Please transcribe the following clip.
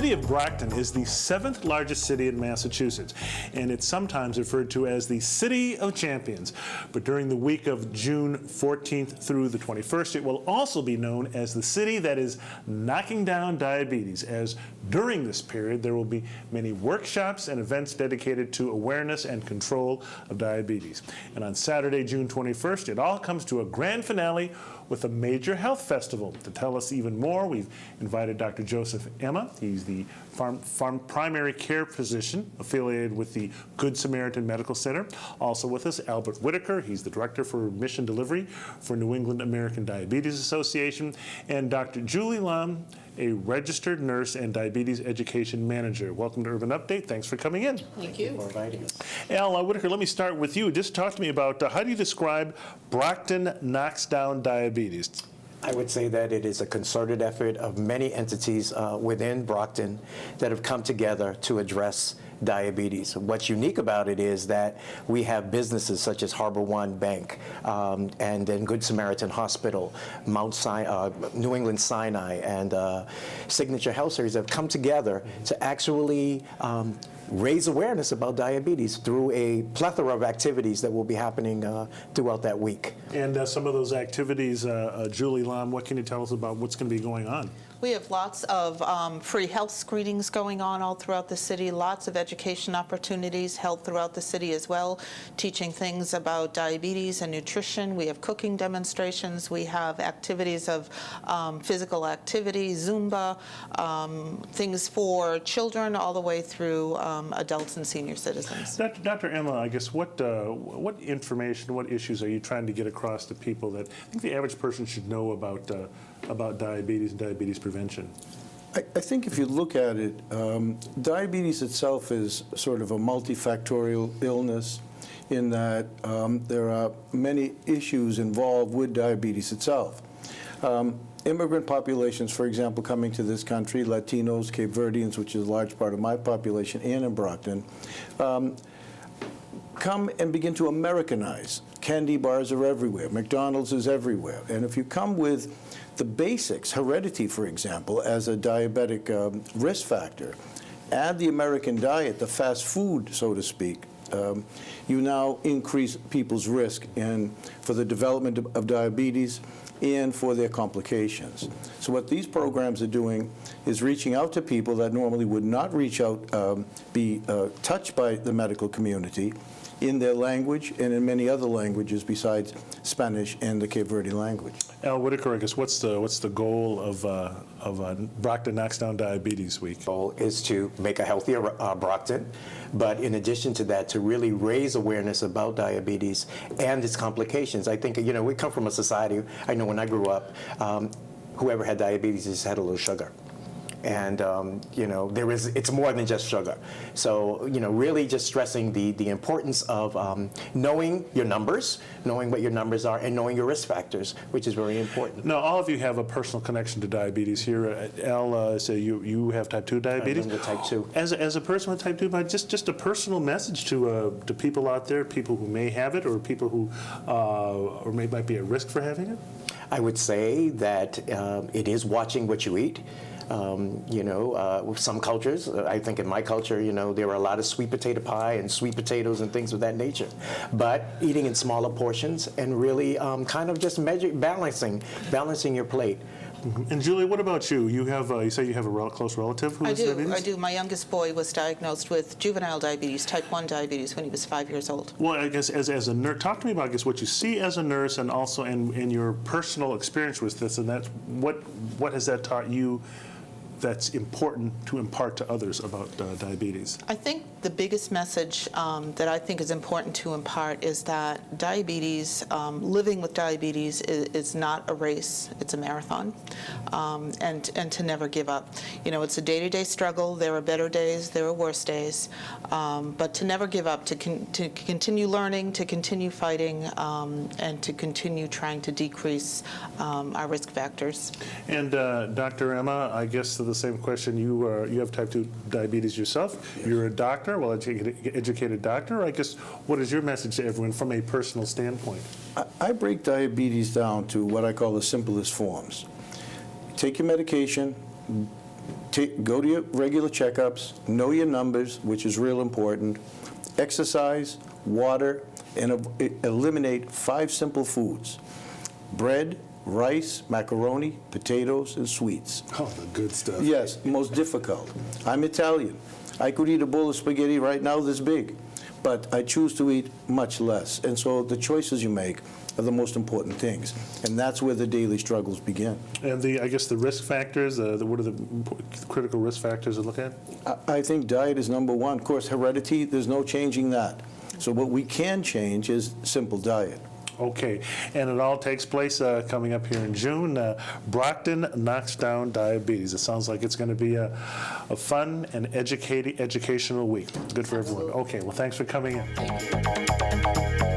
city of Brockton is the 7th largest city in Massachusetts, and it's sometimes referred to as the City of Champions. But during the week of June 14th through the 21st, it will also be known as the city that is knocking down diabetes, as during this period there will be many workshops and events dedicated to awareness and control of diabetes. And on Saturday, June 21st, it all comes to a grand finale with a major health festival. To tell us even more, we've invited Dr. Joseph Emma. He's the primary care physician affiliated with the Good Samaritan Medical Center. Also with us, Albert Whitaker. He's the director for mission delivery for New England American Diabetes Association. And Dr. Julie Lam, a registered nurse and diabetes education manager. Welcome to Urban Update. Thanks for coming in. Thank you for inviting us. Al Whitaker, let me start with you. Just talk to me about how do you describe Brockton Knocks Down Diabetes? I would say that it is a concerted effort of many entities within Brockton that have come together to address diabetes. What's unique about it is that we have businesses such as Harbor One Bank and then Good Samaritan Hospital, New England Sinai, and Signature Health Series have come together to actually raise awareness about diabetes through a plethora of activities that will be happening throughout that week. And some of those activities, Julie Lam, what can you tell us about what's going to be going on? We have lots of free health screenings going on all throughout the city, lots of education opportunities held throughout the city as well, teaching things about diabetes and nutrition. We have cooking demonstrations. We have activities of physical activity, Zumba, things for children all the way through adults and senior citizens. Dr. Emma, I guess what information, what issues are you trying to get across to people that I think the average person should know about diabetes and diabetes prevention? I think if you look at it, diabetes itself is sort of a multifactorial illness in that there are many issues involved with diabetes itself. Immigrant populations, for example, coming to this country, Latinos, Cape Verdeans, which is a large part of my population, and in Brockton, come and begin to Americanize. Candy bars are everywhere. McDonald's is everywhere. And if you come with the basics, heredity, for example, as a diabetic risk factor, add the American diet, the fast food, so to speak, you now increase people's risk for the development of diabetes and for their complications. So what these programs are doing is reaching out to people that normally would not reach out, be touched by the medical community in their language and in many other languages besides Spanish and the Cape Verde language. Al Whitaker, I guess what's the goal of Brockton Knocks Down Diabetes Week? The goal is to make a healthier Brockton, but in addition to that, to really raise awareness about diabetes and its complications. I think, we come from a society, I know when I grew up, whoever had diabetes just had a little sugar. And, it's more than just sugar. So, really just stressing the importance of knowing your numbers, knowing what your numbers are, and knowing your risk factors, which is very important. Now, all of you have a personal connection to diabetes here. Al, so you have type 2 diabetes? I'm with type 2. As a person with type 2, but just a personal message to people out there, people who may have it or people who might be at risk for having it? I would say that it is watching what you eat. With some cultures, I think in my culture, there are a lot of sweet potato pie and sweet potatoes and things of that nature. But eating in smaller portions and really kind of just balancing your plate. Mm-hmm. And Julie, what about you? You say you have a close relative who has diabetes? I do. My youngest boy was diagnosed with juvenile diabetes, type 1 diabetes, when he was 5 years old. Well, I guess as a nurse, talk to me about what you see as a nurse and also in your personal experience with this, and that's what has that taught you that's important to impart to others about diabetes? I think the biggest message that I think is important to impart is that diabetes, living with diabetes is not a race, it's a marathon, and to never give up. It's a day-to-day struggle. There are better days, there are worse days, but to never give up, to continue learning, to continue fighting, and to continue trying to decrease our risk factors. And Dr. Emma, I guess the same question. You have type 2 diabetes yourself. Yes. You're a doctor, well-educated doctor. I guess what is your message to everyone from a personal standpoint? I break diabetes down to what I call the simplest forms. Take your medication, Go to your regular checkups, know your numbers, which is real important, exercise, water, and eliminate 5 simple foods: bread, rice, macaroni, potatoes, and sweets. Oh, the good stuff. Yes, most difficult. I'm Italian. I could eat a bowl of spaghetti right now this big, but I choose to eat much less. And so the choices you make are the most important things. And that's where the daily struggles begin. And I guess the risk factors, what are the critical risk factors to look at? I think diet is number one. Of course, heredity, there's no changing that. So what we can change is simple diet. Okay, and it all takes place coming up here in June. Brockton Knocks Down Diabetes. It sounds like it's going to be a fun and educational week. Good for everyone. Okay, well, thanks for coming in. Thank you.